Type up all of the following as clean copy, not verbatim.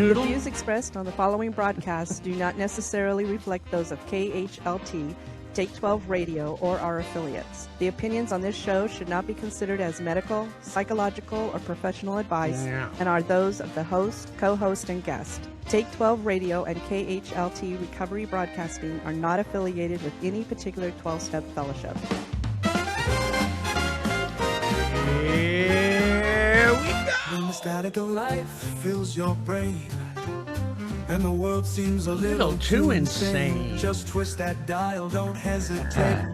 The views expressed on the following broadcasts do not necessarily reflect those of KHLT, Take 12 Radio, or our affiliates. The opinions on this show should not be considered as medical, psychological, or professional advice and are those of the host, co-host, and guest. Take 12 Radio and KHLT Recovery Broadcasting are not affiliated with any particular 12-step fellowship. Here we go! When the static of life fills your brain and the world seems a little too insane, just twist that dial, don't hesitate.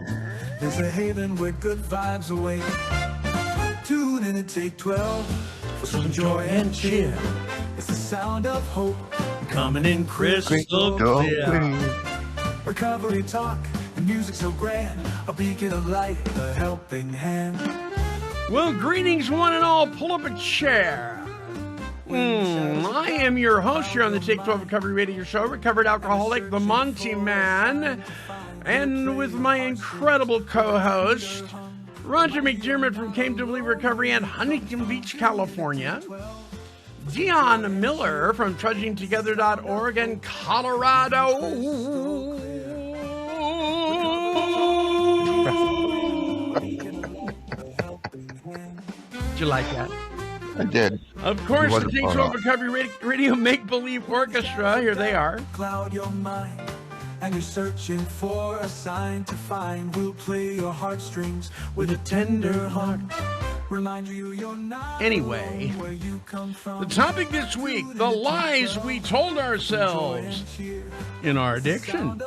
There's a haven where good vibes await. Tune in and Take 12 for some joy and cheer. It's the sound of hope coming in crystal clear. Recovery talk and music so grand, a beacon of light, a helping hand. Well, greetings one and all. Pull up a chair. I am your host here on the Take 12 Recovery Radio Show, recovered alcoholic, the Monty Man, and with my incredible co-host, Roger McDermott from Came to Believe Recovery in Huntington Beach, California, Dion Miller from TrudgingTogether.org in Colorado. Did you like that? I did. Of course, the Take 12 Recovery Radio Make-Believe Orchestra. Here they are. Cloud your mind, and you're searching for a sign to find. We'll play your heartstrings with a tender heart. Remind you you're not Anyway, where you come from. The topic this week, the lies we told ourselves in our addiction.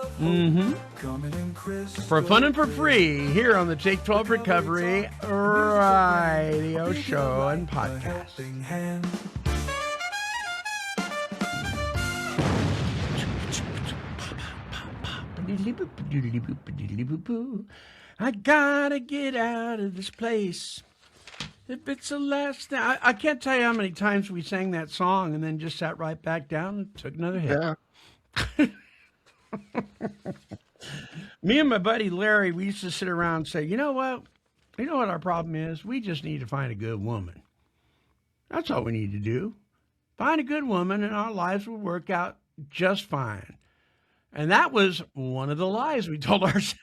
For fun and for free, here on the Take 12 Recovery Radio Show and Podcast. I gotta get out of this place. If it's the last thing, I can't tell you how many times we sang that song and then just sat right back down and took another hit. Yeah. Me and my buddy Larry, we used to sit around and say, you know what our problem is? We just need to find a good woman. That's all we need to do. Find a good woman and our lives will work out just fine. And that was one of the lies we told ourselves.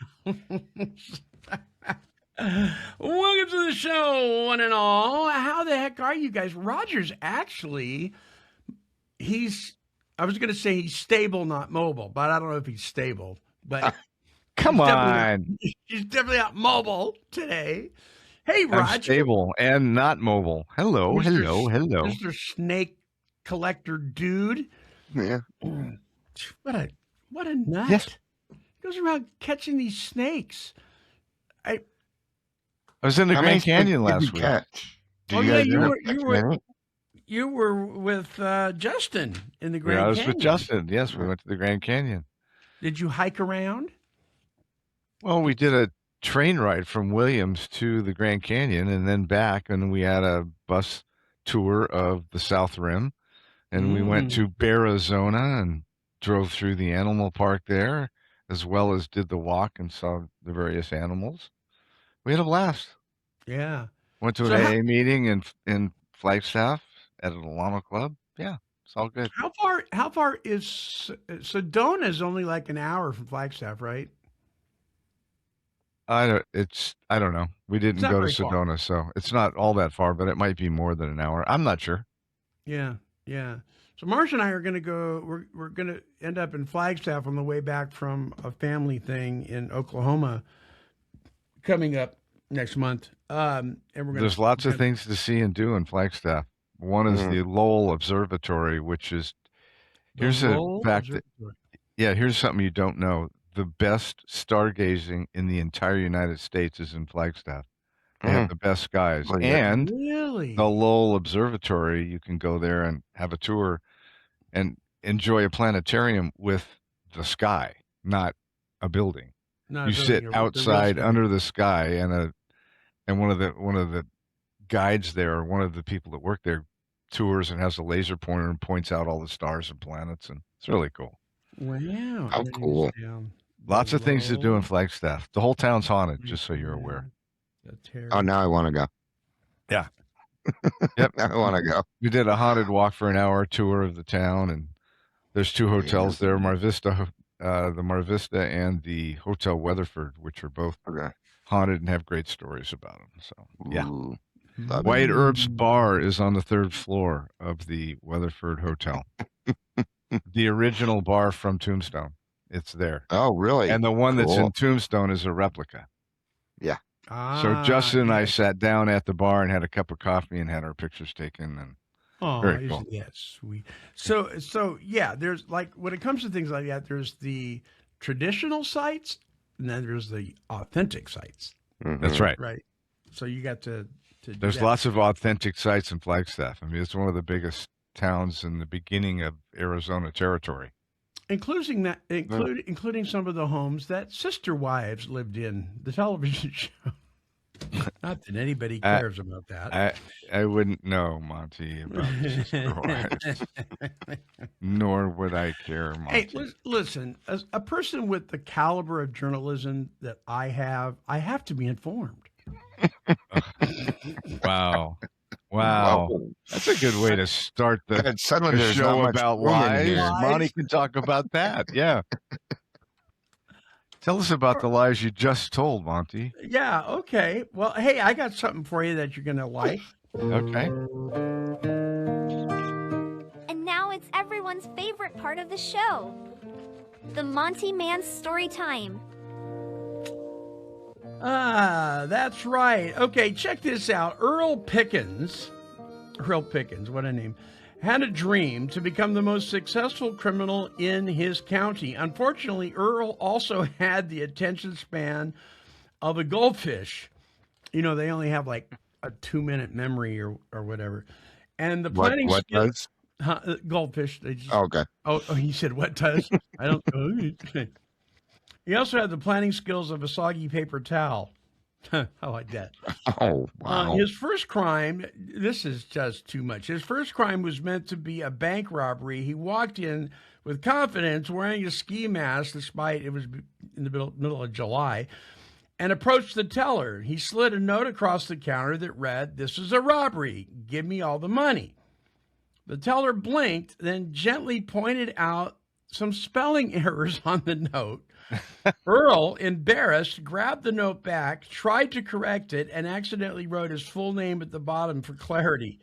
Welcome to the show, one and all. How the heck are you guys? Roger's actually, I was going to say he's stable, not mobile, but I don't know if he's stable. But come on. He's definitely not mobile today. Hey, Roger. I'm stable and not mobile. Hello. Mr. Snake Collector Dude. Yeah. What a nut. Yes. He goes around catching these snakes. I was in the Grand Canyon last week. You were with Justin in the Grand Canyon. I was with Justin. Yes, we went to the Grand Canyon. Did you hike around? Well, we did a train ride from Williams to the Grand Canyon and then back, and we had a bus tour of the South Rim, and we went to Arizona and drove through the animal park there, as well as did the walk and saw the various animals. We had a blast. Yeah. Went to an AA meeting in Flagstaff at an Llama Club. Yeah, it's all good. How far is Sedona? Is only like an hour from Flagstaff, right? I don't know. We didn't go to Sedona, so it's not all that far, but it might be more than an hour. I'm not sure. Yeah. So Marcia and I are going to go. We're going to end up in Flagstaff on the way back from a family thing in Oklahoma coming up next month. And there's lots of things to see and do in Flagstaff. One is the Lowell Observatory, which is here's something you don't know. The best stargazing in the entire United States is in Flagstaff. They have the best skies. And really? The Lowell Observatory, you can go there and have a tour and enjoy a planetarium with the sky, not a building. You sit outside under the sky, and one of the guides there, one of the people that work there, tours and has a laser pointer and points out all the stars and planets, and it's really cool. Wow! How cool! Lots of things to do in Flagstaff. The whole town's haunted, just so you're aware. Oh, now I want to go. Yeah. Yep. Now I want to go. We did a haunted walk for an hour tour of the town, and there's 2 hotels there, the Mar Vista and the Hotel Weatherford, which are both haunted and have great stories about them. So, yeah. Ooh, White Herbs Bar is on the 3rd floor of the Weatherford Hotel. The original bar from Tombstone. It's there. Oh, really? And the one that's in Tombstone is a replica. Yeah. So Justin and I sat down at the bar and had a cup of coffee and had our pictures taken. And very cool. Yeah, sweet. So yeah, there's like when it comes to things like that, there's the traditional sites and then there's the authentic sites. Mm-hmm. That's right. Right. So you got to There's lots of authentic sites in Flagstaff. I mean, it's one of the biggest towns in the beginning of Arizona territory. including some of the homes that Sister Wives lived in, the television show. Not that anybody cares about that. I wouldn't know, Monty, about Sister Wives. Nor would I care, Monty. Hey, listen, as a person with the caliber of journalism that I have to be informed. Wow. That's a good way to start the Suddenly there's show not much about room in lies. here. Monty can talk about that. Yeah. Tell us about the lies you just told, Monty. Yeah, okay. Well, hey, I got something for you that you're going to like. Okay. And now it's everyone's favorite part of the show. The Monty Man's story time. That's right. Okay, check this out. Earl Pickens, what a name, had a dream to become the most successful criminal in his county. Unfortunately, Earl also had the attention span of a goldfish. You know, they only have like a 2-minute memory or whatever. And the planning what does? Goldfish. They just, Okay. Oh, he said, what does? I don't know. He also had the planning skills of a soggy paper towel. I like that. Oh, wow. His first crime, this is just too much. His first crime was meant to be a bank robbery. He walked in with confidence, wearing a ski mask, despite it was in the middle of July, and approached the teller. He slid a note across the counter that read, "This is a robbery. Give me all the money." The teller blinked, then gently pointed out some spelling errors on the note. Earl, embarrassed, grabbed the note back, tried to correct it, and accidentally wrote his full name at the bottom for clarity.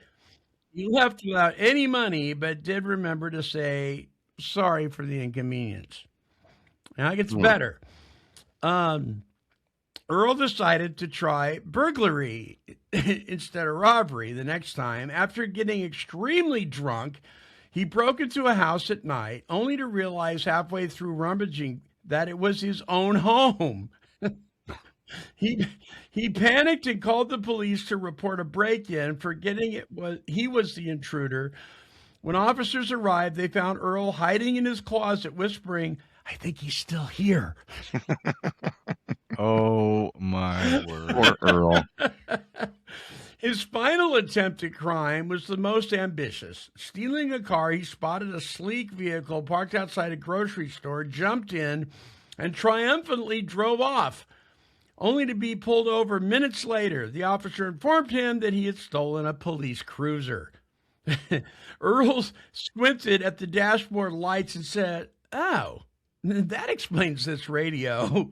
He left without any money, but did remember to say, "Sorry for the inconvenience." Now it gets better. Earl decided to try burglary instead of robbery the next time. After getting extremely drunk, he broke into a house at night, only to realize halfway through rummaging that it was his own home. He panicked and called the police to report a break-in, forgetting he was the intruder. When officers arrived, they found Earl hiding in his closet, whispering, "I think he's still here." Oh, my word. Poor Earl. His final attempt at crime was the most ambitious. Stealing a car, he spotted a sleek vehicle parked outside a grocery store, jumped in, and triumphantly drove off, only to be pulled over minutes later. The officer informed him that he had stolen a police cruiser. Earl squinted at the dashboard lights and said, "Oh, that explains this radio."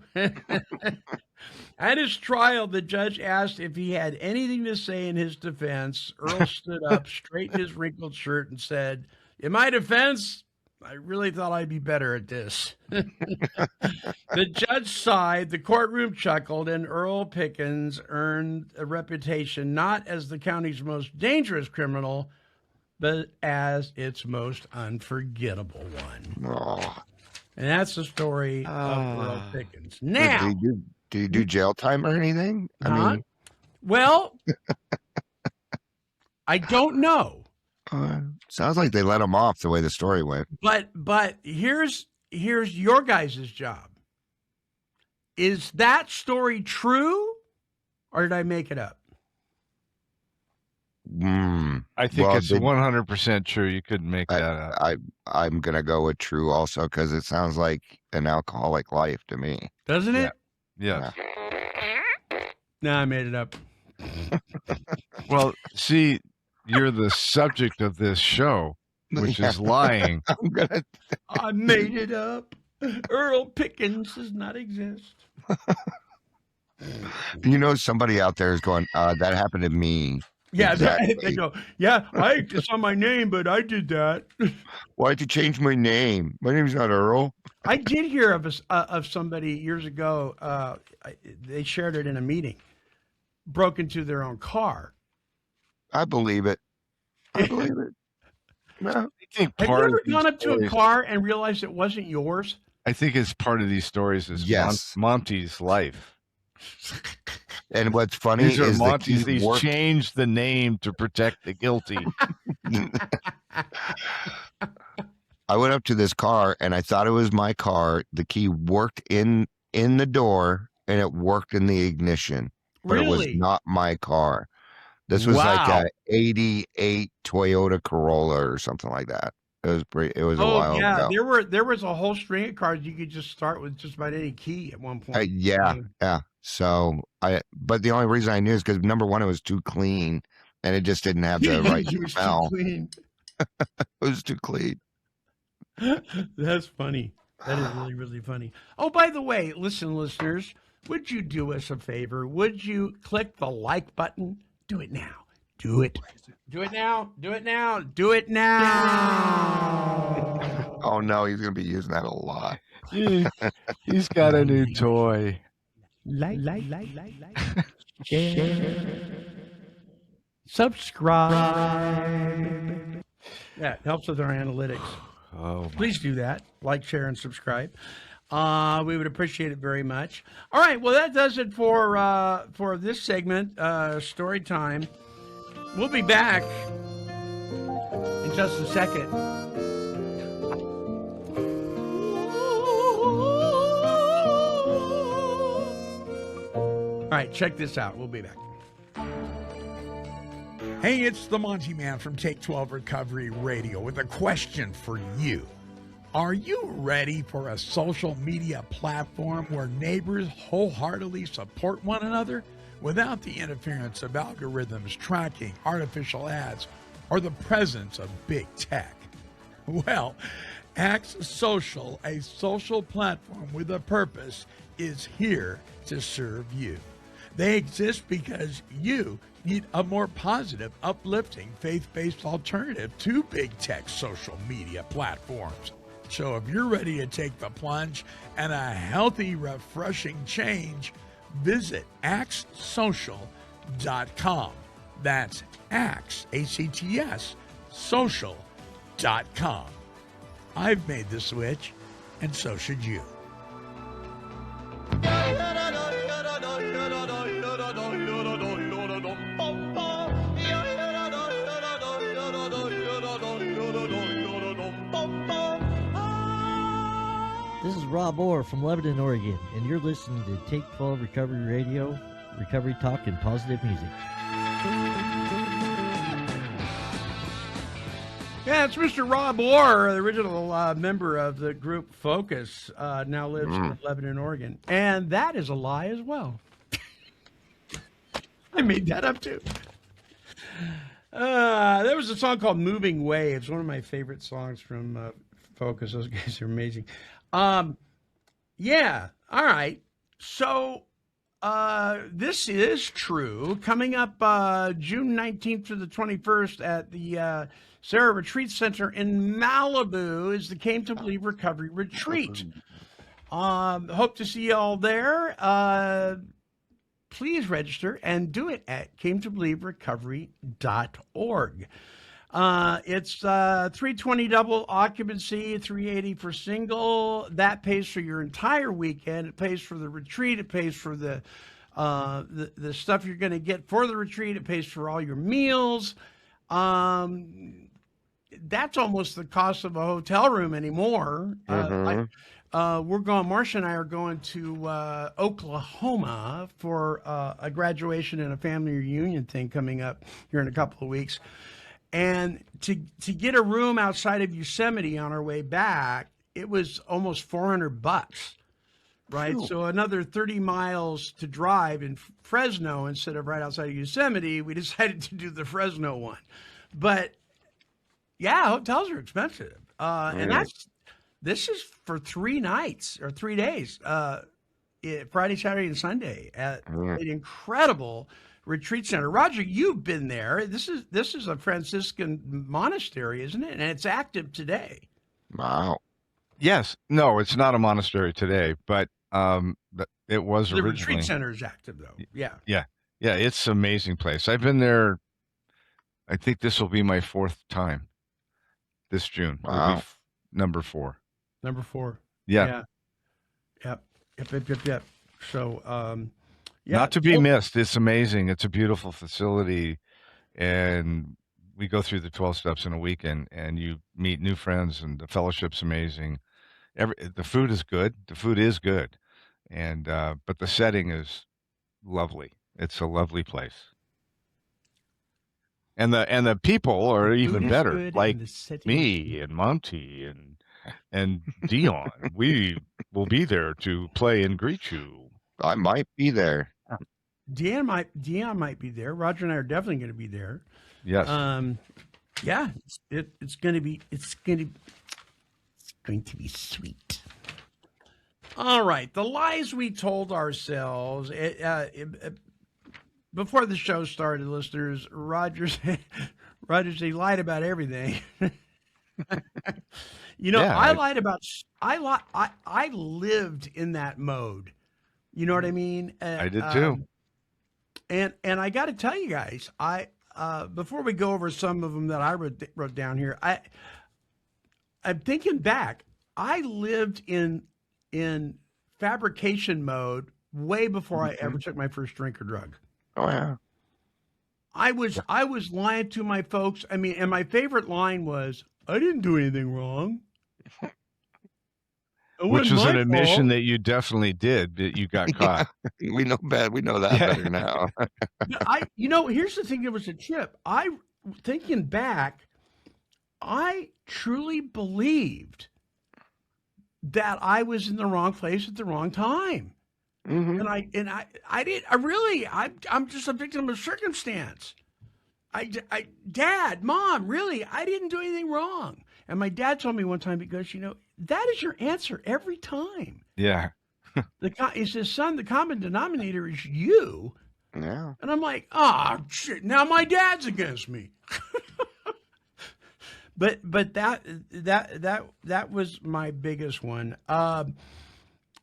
At his trial, the judge asked if he had anything to say in his defense. Earl stood up, straightened his wrinkled shirt, and said, "In my defense, I really thought I'd be better at this." The judge sighed, the courtroom chuckled, and Earl Pickens earned a reputation not as the county's most dangerous criminal, but as its most unforgettable one. Oh. And that's the story of Earl Pickens. Now, Do you do jail time or anything? I mean, well, I don't know. Sounds like they let him off the way the story went. But here's your guys' job. Is that story true, or did I make it up? I think Well, it's 100% true. You couldn't make that up. I'm gonna go with true also because it sounds like an alcoholic life to me. Doesn't it? Yes. No, I made it up. Well, see, you're the subject of this show, which is lying. I made it up. Earl Pickens does not exist. You know, somebody out there is going, that happened to me. Yeah, Exactly. they go, yeah, it's on my name, but I did that. Why'd you change my name? My name's not Earl. I did hear of somebody years ago. They shared it in a meeting. Broke into their own car. I believe it. I believe it. No. Have you ever gone up to a car and realized it wasn't yours? I think it's part of these stories is Monty's life. And what's funny is Monty's. He's changed the name to protect the guilty. I went up to this car and I thought it was my car. The key worked in the door and it worked in the ignition, but it was not my car. This was like a 88 Toyota Corolla or something like that. It was pretty. It was a while ago. There was a whole string of cars you could just start with just about any key at one point. Yeah. So but the only reason I knew is because number one, it was too clean, and it just didn't have the right smell. It was too clean. That's funny. That is really, really funny. Oh, by the way, listen, listeners, would you do us a favor? Would you click the like button? Do it now. Do it. Do it now. Do it now. Do it now. Oh, no, he's going to be using that a lot. He's got a new toy. Like. Share. Subscribe. Yeah, it helps with our analytics. Please do that. Like, share, and subscribe. We would appreciate it very much. All right, well, that does it for this segment, Story Time. We'll be back in just a second. All right, check this out. We'll be back. Hey, it's the Monty Man from Take 12 Recovery Radio with a question for you. Are you ready for a social media platform where neighbors wholeheartedly support one another without the interference of algorithms, tracking, artificial ads, or the presence of big tech? Well, Axe Social, a social platform with a purpose, is here to serve you. They exist because you need a more positive, uplifting, faith-based alternative to big tech social media platforms. So if you're ready to take the plunge and a healthy, refreshing change, visit axesocial.com. That's Axe, A-C-T-S, social.com. I've made the switch, and so should you. This is Rob Orr from Lebanon, Oregon, and you're listening to Take 12 Recovery Radio, recovery talk, and positive music. Yeah, it's Mr. Rob Orr, the original member of the group Focus, now lives in Lebanon, Oregon. And that is a lie as well. I made that up too. There was a song called Moving Waves, one of my favorite songs from Focus. Those guys are amazing. Yeah, all right. So this is true. Coming up June 19th to the 21st at the Sarah Retreat Center in Malibu is the Came to Believe Recovery Retreat. Hope to see you all there. Please register and do it at cametobelieverecovery.org. It's 320 double occupancy, 380 for single. That pays for your entire weekend. It pays for the retreat. It pays for the stuff you're going to get for the retreat. It pays for all your meals. That's almost the cost of a hotel room anymore. we're going. Marcia and I are going to Oklahoma for a graduation and a family reunion thing coming up here in a couple of weeks. And to get a room outside of Yosemite on our way back, it was almost $400, right? Phew. So another 30 miles to drive in Fresno instead of right outside of Yosemite. We decided to do the Fresno one, but yeah, hotels are expensive, and this is for 3 nights or 3 days, Friday, Saturday, and Sunday at an incredible retreat center. Roger, you've been there. This is a Franciscan monastery, isn't it? And it's active today. Wow. Yes. No, it's not a monastery today, but it was The originally. retreat center is active, though. Yeah. Yeah. It's an amazing place. I've been there. I think this will be my 4th time this June. It'll be Wow. number 4. Number 4. Yeah. Yep. So, yeah. Not to be missed. It's amazing. It's a beautiful facility, and we go through the 12 steps in a weekend, and you meet new friends, and the fellowship's amazing. The food is good. And but the setting is lovely. It's a lovely place. And the people are even better, like me and Monty and Dion. We will be there to play and greet you. I might be there. Dion might be there. Roger and I are definitely going to be there. Yes. Yeah, it's going to be sweet. All right, the lies we told ourselves. Before the show started, listeners, Roger said he lied about everything. I lived in that mode. You know what I mean? I did too. And I got to tell you guys, before we go over some of them that I wrote down here, I'm thinking back. I lived in fabrication mode way before I ever took my first drink or drug. Oh yeah. I was lying to my folks. I mean, and my favorite line was, "I didn't do anything wrong." Which was an admission that you definitely did, but you got caught. We know that better now. Here's the thing that was a trip. Thinking back, I truly believed that I was in the wrong place at the wrong time. Mm-hmm. I'm just a victim of circumstance. Dad, Mom, really, I didn't do anything wrong. And my dad told me one time, he goes, that is your answer every time. Yeah. He says, son, the common denominator is you. Yeah. And I'm like, shit, now my dad's against me. But that was my biggest one.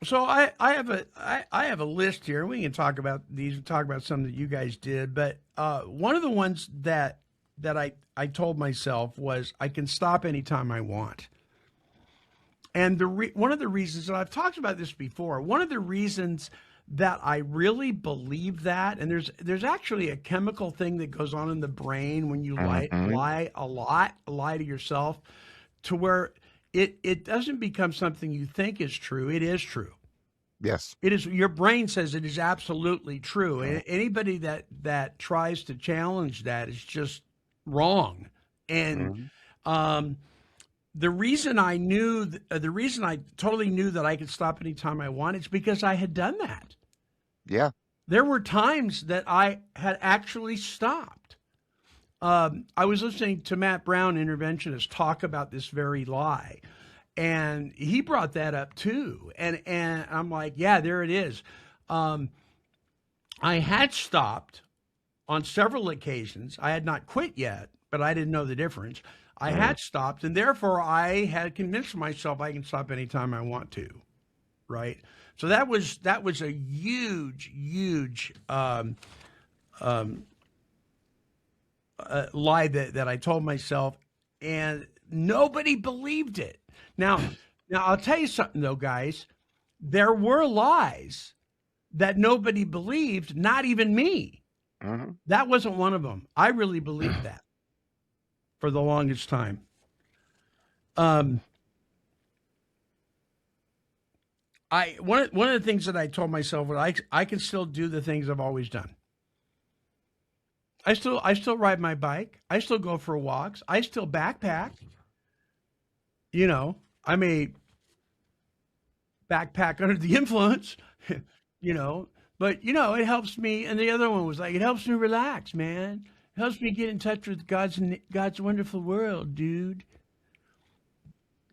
So I have a list here. We can talk about these, talk about some that you guys did. But one of the ones that I told myself was I can stop anytime I want. And one of the reasons, and I've talked about this before, one of the reasons that I really believe that, and there's actually a chemical thing that goes on in the brain when you lie to yourself, to where it doesn't become something you think is true. It is true. Yes. It is. Your brain says it is absolutely true. And anybody that tries to challenge that is just wrong. And the reason I totally knew that I could stop anytime I want is because I had done that. Yeah. There were times that I had actually stopped. I was listening to Matt Brown, interventionist, talk about this very lie. And he brought that up too. And I'm like, yeah, there it is. I had stopped on several occasions. I had not quit yet, but I didn't know the difference. I had stopped, and therefore I had convinced myself I can stop anytime I want to, right? So that was a huge lie that I told myself, and nobody believed it. Now I'll tell you something though, guys. There were lies that nobody believed, not even me. Mm-hmm. That wasn't one of them. I really believed that for the longest time. one of the things that I told myself was I can still do the things I've always done. I still ride my bike. I still go for walks. I still backpack. You know, I may backpack under the influence, you know, but you know, it helps me. And the other one was like, it helps me relax, man. It helps me get in touch with God's wonderful world, dude.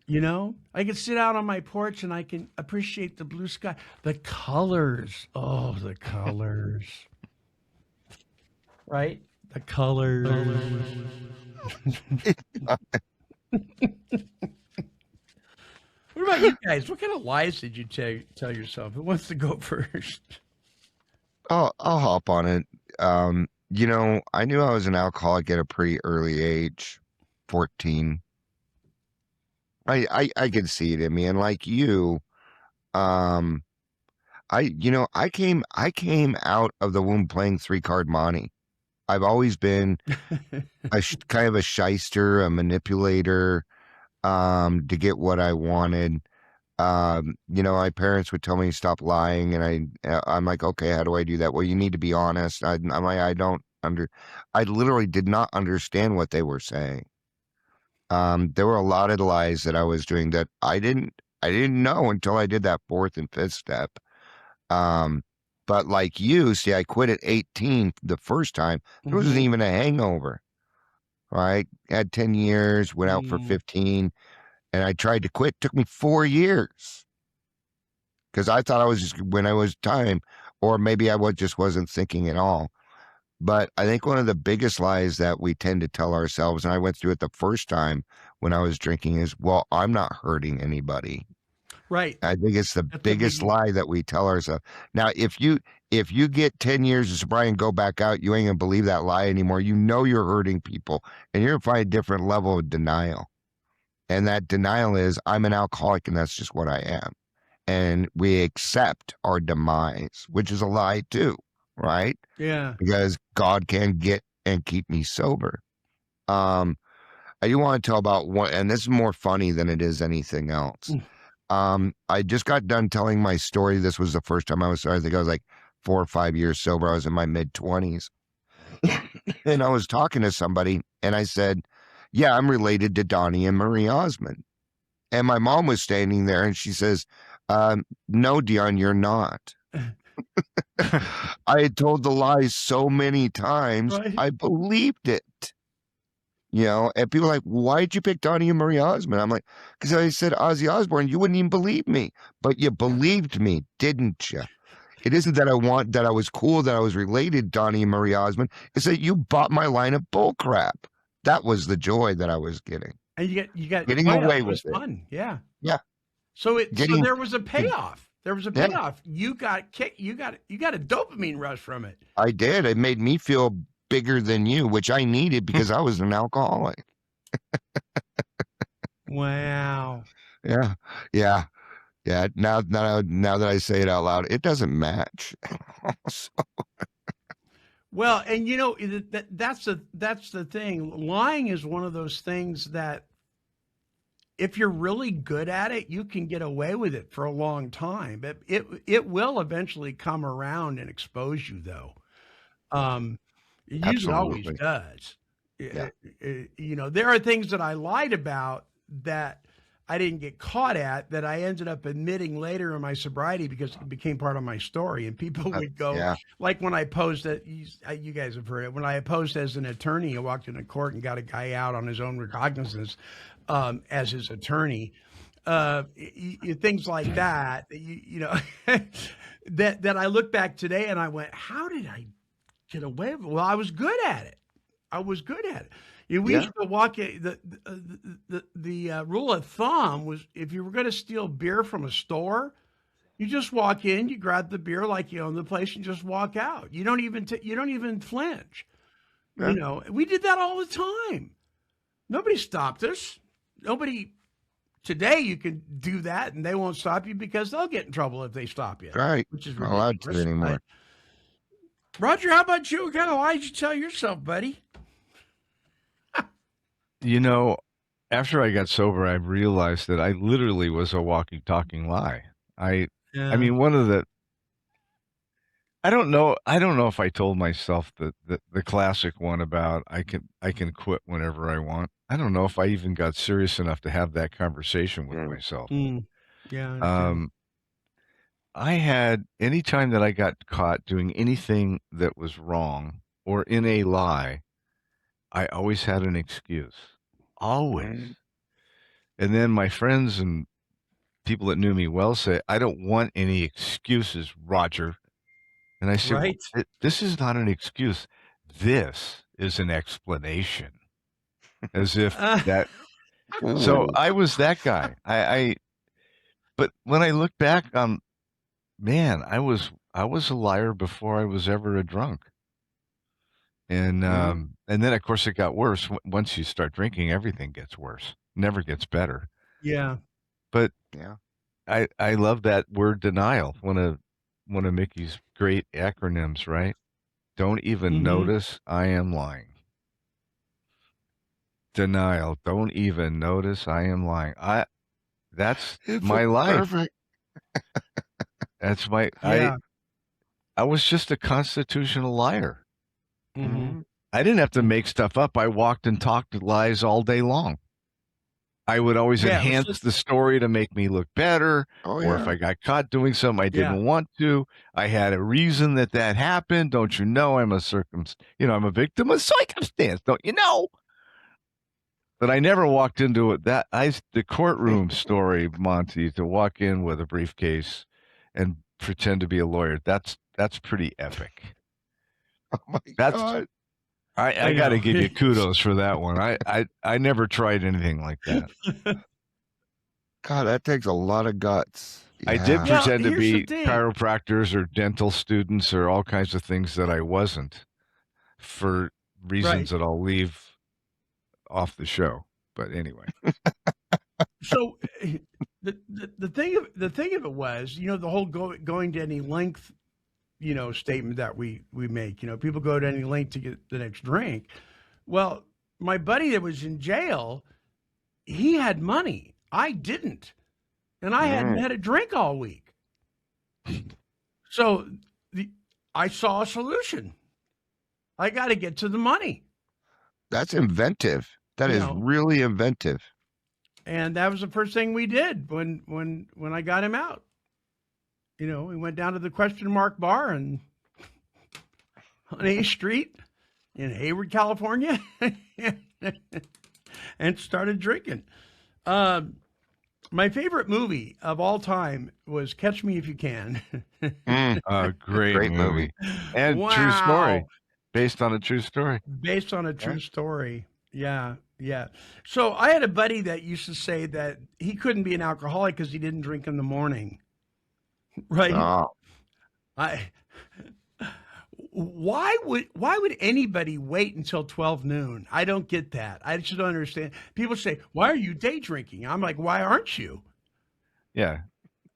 You know, I can sit out on my porch and I can appreciate the blue sky, the colors. Oh, the colors. Right? The colors. What about you guys? What kind of lies did you tell yourself? Who wants to go first? I'll hop on it. You know, I knew I was an alcoholic at a pretty early age, 14. I could see it in me, and like you, I came out of the womb playing 3-card Monty. I've always been kind of a shyster, a manipulator, to get what I wanted. You know, my parents would tell me to stop lying, and I'm like, okay, how do I do that? Well, you need to be honest. I'm like, I literally did not understand what they were saying. There were a lot of lies that I was doing that I didn't know until I did that 4th and 5th step. But like you, see, I quit at 18 the first time. There wasn't even a hangover. Right? Had 10 years, went out for 15, and I tried to quit. It took me 4 years because I thought I was just when I was time, or maybe I just wasn't thinking at all. But I think one of the biggest lies that we tend to tell ourselves, and I went through it the first time when I was drinking, is, well, I'm not hurting anybody. Right. I think it's the biggest lie that we tell ourselves. Now, if you get 10 years of sobriety and go back out, you ain't gonna believe that lie anymore. You know you're hurting people, and you're gonna find a different level of denial. And that denial is, I'm an alcoholic, and that's just what I am. And we accept our demise, which is a lie too, right? Yeah. Because God can get and keep me sober. I do want to tell about one, and this is more funny than it is anything else. I just got done telling my story. This was the first time I was, I think I was like 4 or 5 years sober. I was in my mid-20s. And I was talking to somebody, and I said, yeah, I'm related to Donnie and Marie Osmond. And my mom was standing there, and she says, no, Dion, you're not. I had told the lie so many times, right? I believed it. You know, and people are like, why'd you pick Donnie and Marie Osmond? I'm like, because I said Ozzy Osbourne, you wouldn't even believe me. But you believed me, didn't you? It isn't that I was cool, that I was related to Donnie and Marie Osmond. It's that you bought my line of bull crap. That was the joy that I was getting. And you got getting away with it. Fun. Yeah. Yeah. So there was a payoff. There was a payoff. Yeah. You got kicked. You got a dopamine rush from it. I did. It made me feel bigger than you, which I needed because I was an alcoholic. Wow. Yeah. Yeah. Yeah. Now that I say it out loud, it doesn't match. Well, and you know, that's the thing. Lying is one of those things that if you're really good at it, you can get away with it for a long time. But it will eventually come around and expose you, though. It usually always does. Yeah. You know, there are things that I lied about that I didn't get caught at that I ended up admitting later in my sobriety because it became part of my story. And people would go, like when I posed that, you guys have heard it, when I posed as an attorney, I walked into court and got a guy out on his own recognizance as his attorney. Things like that, you know, that I look back today and I went, how did I get away with it? Well, I was good at it. We used to walk. The rule of thumb was if you were going to steal beer from a store, you just walk in, you grab the beer like you own the place, and just walk out. You don't even flinch. Yeah. You know, we did that all the time. Nobody stopped us. Nobody. Today you can do that, and they won't stop you because they'll get in trouble if they stop you. Right. Which is not allowed to anymore. Right? Roger, how about you? What kind of lies did you tell yourself, buddy? You know, after I got sober, I realized that I literally was a walking, talking lie. I mean, one of the I don't know if I told myself the classic one about I can quit whenever I want. I don't know if I even got serious enough to have that conversation with myself. Yeah. I had any time that I got caught doing anything that was wrong or in a lie, I always had an excuse. Always. And then my friends and people that knew me well say, I don't want any excuses, Roger. And I said, Right. well, this is not an excuse. This is an explanation. As if that. So I was that guy. But when I look back, man, I was a liar before I was ever a drunk. And then of course it got worse. Once you start drinking, everything gets worse. Never gets better. Yeah. But Yeah. I love that word denial. One of Mickey's great acronyms, right? Don't even notice I am lying. Denial. Don't even notice I am lying. That's my life. Perfect. That's my Yeah. I was just a constitutional liar. Mm-hmm. I didn't have to make stuff up. I walked and talked lies all day long. I would always enhance the story to make me look better. Or if I got caught doing something I didn't want to, I had a reason that happened. Don't you know I'm I'm a victim of circumstance. Don't you know? But I never walked into it. The courtroom story, Monty, to walk in with a briefcase and pretend to be a lawyer. That's pretty epic. Oh my God. I got to give you kudos for that one. I never tried anything like that. God, that takes a lot of guts. I did pretend to be chiropractors or dental students or all kinds of things that I wasn't for reasons that I'll leave off the show. But anyway. So the thing of it was, the whole going to any length, statement that we make, people go to any length to get the next drink. Well, my buddy that was in jail, he had money. I didn't. And I hadn't had a drink all week. So I saw a solution. I got to get to the money. That's inventive. That is really inventive. And that was the first thing we did when I got him out. We went down to the question mark bar on A Street in Hayward, California, and started drinking. My favorite movie of all time was Catch Me If You Can. Great movie. And true story. Based on a true story. Based on a true story. Yeah. So I had a buddy that used to say that he couldn't be an alcoholic because he didn't drink in the morning. Right. Why would anybody wait until 12 noon? I don't get that. I just don't understand. People say, "Why are you day drinking?" I'm like, "Why aren't you?" Yeah.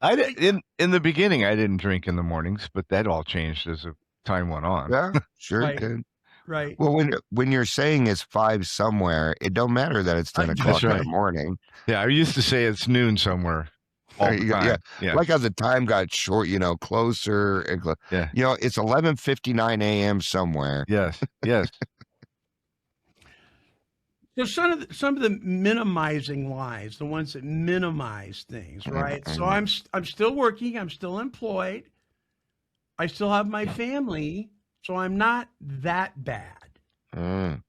In the beginning I didn't drink in the mornings, but that all changed as time went on. Yeah, sure it did. Right. Well, when you're saying it's 5 somewhere, it don't matter that it's 10 o'clock in the morning. Yeah, I used to say it's noon somewhere. All the time. Yeah. Like as the time got short, closer. And it's 11:59 a.m. somewhere. Yes. So some of the minimizing lies, the ones that minimize things, right? So I'm still working. I'm still employed. I still have my family, so I'm not that bad. And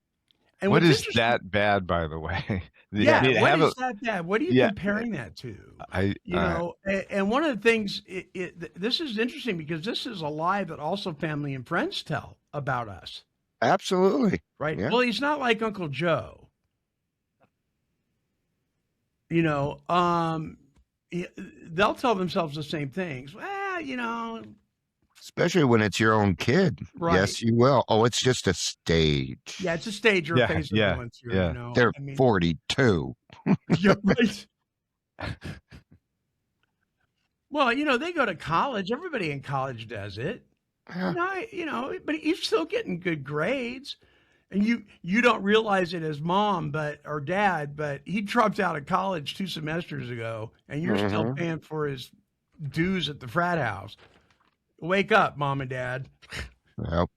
what is that bad, by the way? Yeah, what is that bad? What are you comparing that to? And one of the things, this is interesting because this is a lie that also family and friends tell about us. Absolutely. Right? Yeah. Well, he's not like Uncle Joe. They'll tell themselves the same things. Well, especially when it's your own kid. Right. Yes, you will. Oh, it's just a stage. Yeah, it's a stage you're facing going through. They're 42. Yeah, right. Well, they go to college. Everybody in college does it. But he's still getting good grades. And you don't realize it as mom or dad, but he dropped out of college 2 semesters ago, and you're still paying for his dues at the frat house. Wake up, mom and dad. Yep.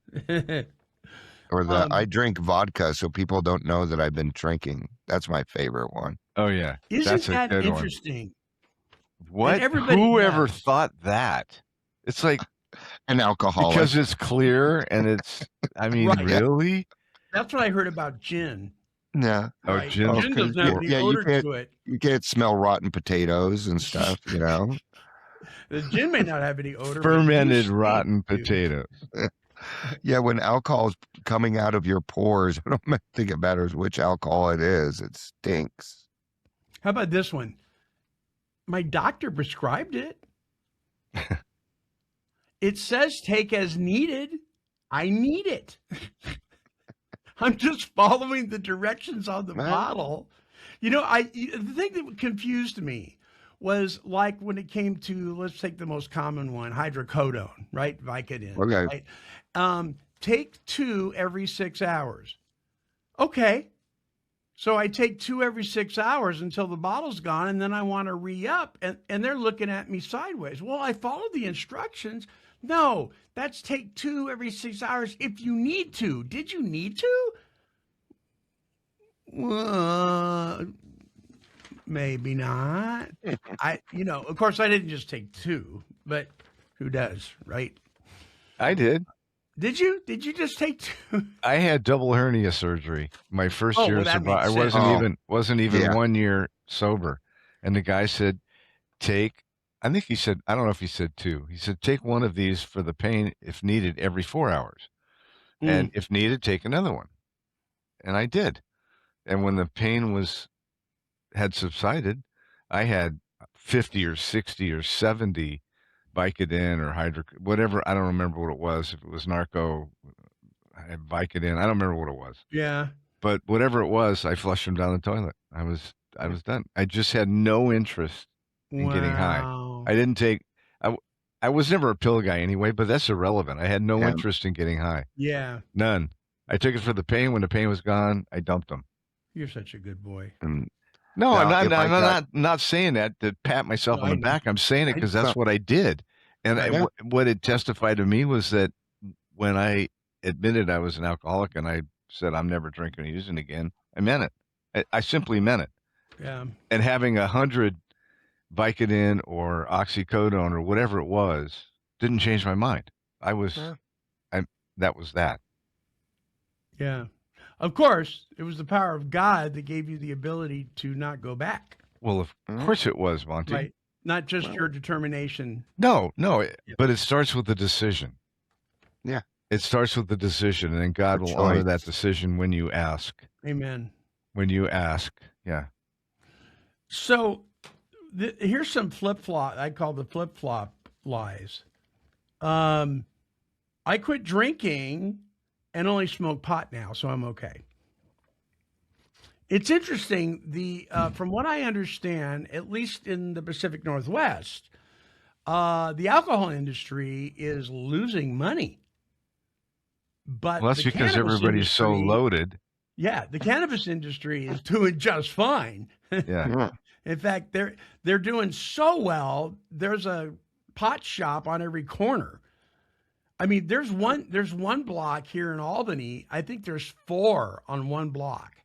Or I drink vodka so people don't know that I've been drinking. That's my favorite one. Oh yeah, Isn't that's a that good interesting? One. What? Everybody Whoever does. thought that? It's like an alcoholic because it's clear and it's. I mean, Right. really? That's what I heard about gin. Yeah. Right? Oh, gin. Gin doesn't have any odor to it. You can't smell rotten potatoes and stuff, you know. The gin may not have any odor. Fermented rotten potatoes. Yeah, when alcohol's coming out of your pores, I don't think it matters which alcohol it is. It stinks. How about this one? My doctor prescribed it. It says take as needed. I need it. I'm just following the directions on the bottle. You know, the thing that confused me was like when it came to, let's take the most common one, hydrocodone, right? Vicodin. Okay. Right? Take 2 every 6 hours. Okay. So I take 2 every 6 hours until the bottle's gone, and then I want to re-up, and they're looking at me sideways. Well, I followed the instructions. No, that's take 2 every 6 hours if you need to. Did you need to? Maybe not. Of course, I didn't just take 2, but who does, right? I did. Did you? Did you just take 2? I had double hernia surgery my first year of sobriety. I wasn't even 1 year sober, and the guy said, "Take." I think he said, I don't know if he said 2. He said, "Take one of these for the pain if needed every 4 hours, and if needed, take another one." And I did. And when the pain had subsided, I had 50 or 60 or 70 Vicodin or whatever. I don't remember what it was. If it was narco, I had Vicodin. I don't remember what it was. Yeah. But whatever it was, I flushed them down the toilet. I was done. I just had no interest in getting high. I didn't take. I was never a pill guy anyway, but that's irrelevant. I had no interest in getting high. Yeah. None. I took it for the pain. When the pain was gone, I dumped them. You're such a good boy. No, I'm not saying that to pat myself on the back. I'm saying it because that's what I did. And what it testified to me was that when I admitted I was an alcoholic and I said I'm never drinking or using again, I meant it. I simply meant it. Yeah. And having 100 Vicodin or oxycodone or whatever it was didn't change my mind. That was that. Yeah. Of course, it was the power of God that gave you the ability to not go back. Well, of course it was, Monty. Right. Not just your determination. No, but it starts with the decision. Yeah. It starts with the decision, and then God will honor that decision when you ask. Amen. When you ask, yeah. So here's some flip-flop. I call the flip-flop lies. I quit drinking and only smoke pot now, so I'm okay. It's interesting. From what I understand, at least in the Pacific Northwest, the alcohol industry is losing money. But that's because everybody's so loaded. Yeah, the cannabis industry is doing just fine. Yeah. In fact, they're doing so well. There's a pot shop on every corner. I mean, there's one block here in Albany. I think there's 4 on one block.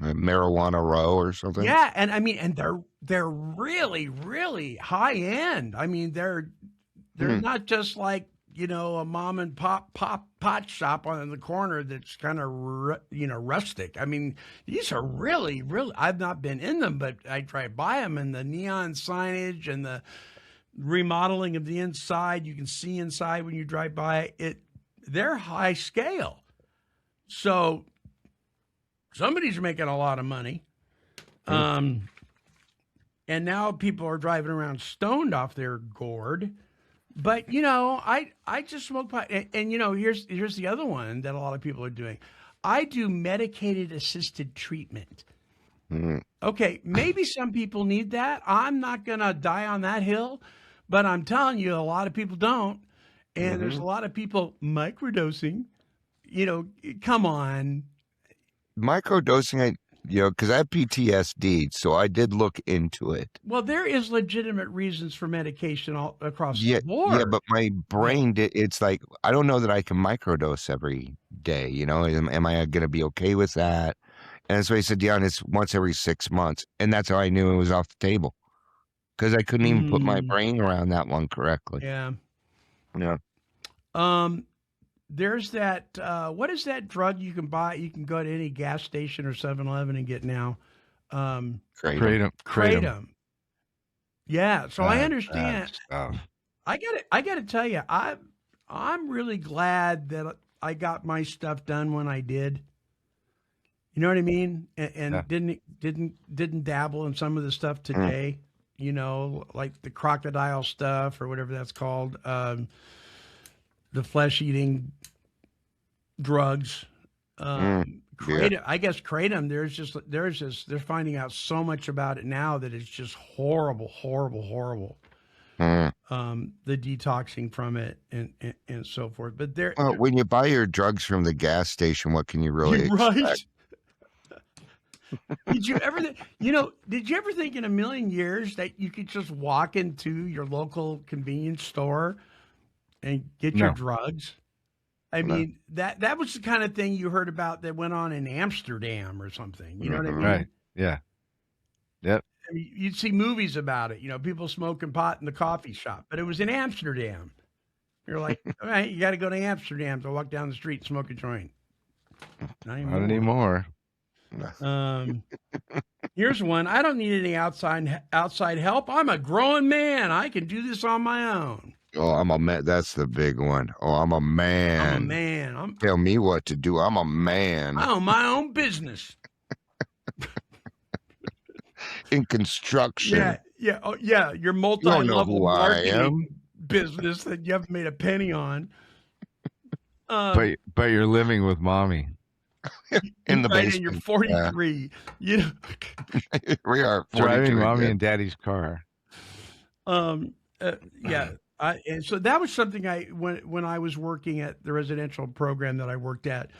Marijuana Row or something. Yeah, and I mean, and they're really, really high end. I mean, they're not just like, a mom and pop pot shop on the corner that's kind of rustic. I mean, these are really, really. I've not been in them, but I drive by them, and the neon signage and the remodeling of the inside, you can see inside when you drive by it. They're high scale, so somebody's making a lot of money. And now people are driving around stoned off their gourd. But I just smoke pot, and here's the other one that a lot of people are doing. I do medicated assisted treatment. Okay, maybe some people need that. I'm not gonna die on that hill, but I'm telling you, a lot of people don't, and there's a lot of people microdosing. Come on, microdosing. because I have PTSD, so I did look into it. Well, there is legitimate reasons for medication all across Yeah, the board. yeah, but my brain, it's like, I don't know that I can microdose every day, am I going to be okay with that? And so he said, Dion, it's once every 6 months. And that's how I knew it was off the table, because I couldn't even put my brain around that one correctly. Yeah. Yeah. There's that, what is that drug you can buy? You can go to any gas station or 7-Eleven and get now. Kratom. Yeah. So I understand. Stuff. I got to tell you, I'm really glad that I got my stuff done when I did. You know what I mean? And didn't dabble in some of the stuff today, like the crocodile stuff or whatever that's called. The flesh-eating drugs. Kratom, I guess Kratom, they're finding out so much about it now that it's just horrible. The detoxing from it and so forth. But when you buy your drugs from the gas station, what can you really expect? Right. Did you ever think in a million years that you could just walk into your local convenience store and get your drugs? I mean, that was the kind of thing you heard about that went on in Amsterdam or something. You know what I mean? Right. Yeah. Yep. I mean, you'd see movies about it, people smoking pot in the coffee shop, but it was in Amsterdam. You're like, all right, you got to go to Amsterdam to walk down the street and smoke a joint. Not anymore. Here's one. I don't need any outside help. I'm a grown man. I can do this on my own. Oh, I'm a man. That's the big one. Oh, I'm a man. I'm a man. Tell me what to do. I'm a man. I own my own business. In construction. Yeah. Oh, yeah. Your multi-level marketing business that you haven't made a penny on. But you're living with mommy. In the basement. And you're 43. We are driving mommy and daddy's car. Yeah. And so that was something when I was working at the residential program that I worked at,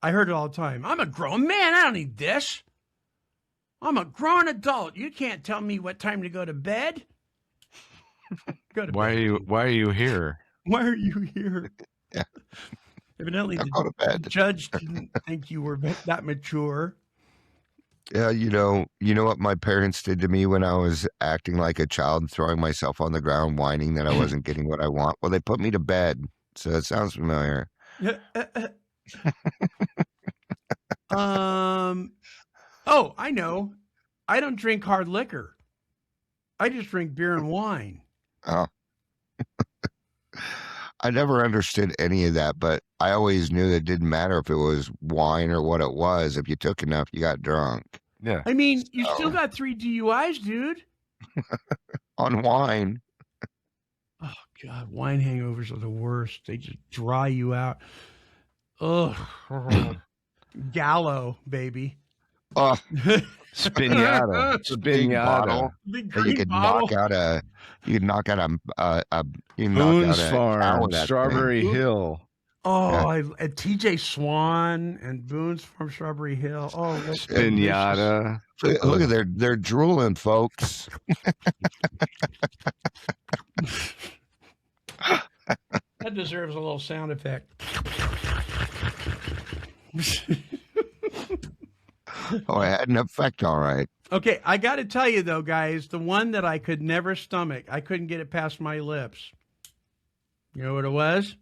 I heard it all the time. I'm a grown man. I don't need this. I'm a grown adult. You can't tell me what time to go to bed. Why are you here? Why are you here? Yeah. Evidently, the judge didn't think you were that mature. Yeah, you know what my parents did to me when I was acting like a child and throwing myself on the ground, whining that I wasn't getting what I want? Well, they put me to bed. So it sounds familiar. Oh, I know. I don't drink hard liquor. I just drink beer and wine. Oh. I never understood any of that, but I always knew that it didn't matter if it was wine or what it was. If you took enough, you got drunk. Yeah. I mean, you still got 3 DUIs, dude. On wine. Oh, God. Wine hangovers are the worst. They just dry you out. Ugh. Gallo, baby. Oh. Spinata. Bottle. You could knock out a Boone's Farm, Strawberry Hill. Oh, yeah. TJ Swan and Boone's Farm, Strawberry Hill. Oh, Spinata. Look at they're drooling, folks. That deserves a little sound effect. Oh, it had an effect, all right. Okay, I got to tell you, though, guys, the one that I could never stomach, I couldn't get it past my lips. You know what it was?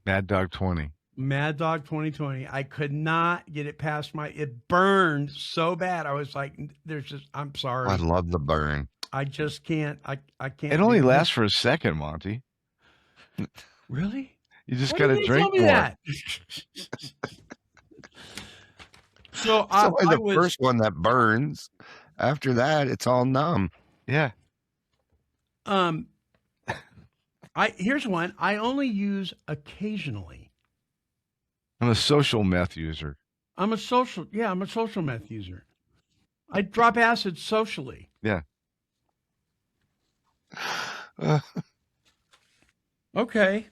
Mad Dog 20. Mad Dog 2020. I could not get it past it burned so bad. I was like, I'm sorry. I love the burn. I just can't. I can't. It only lasts for a second, Monty. Really? You just got to drink more. That? So I was the first one that burns. After that, it's all numb. Yeah. Here's one I only use occasionally. I'm a social meth user. I'm a social meth user. I drop acid socially. Yeah. Okay.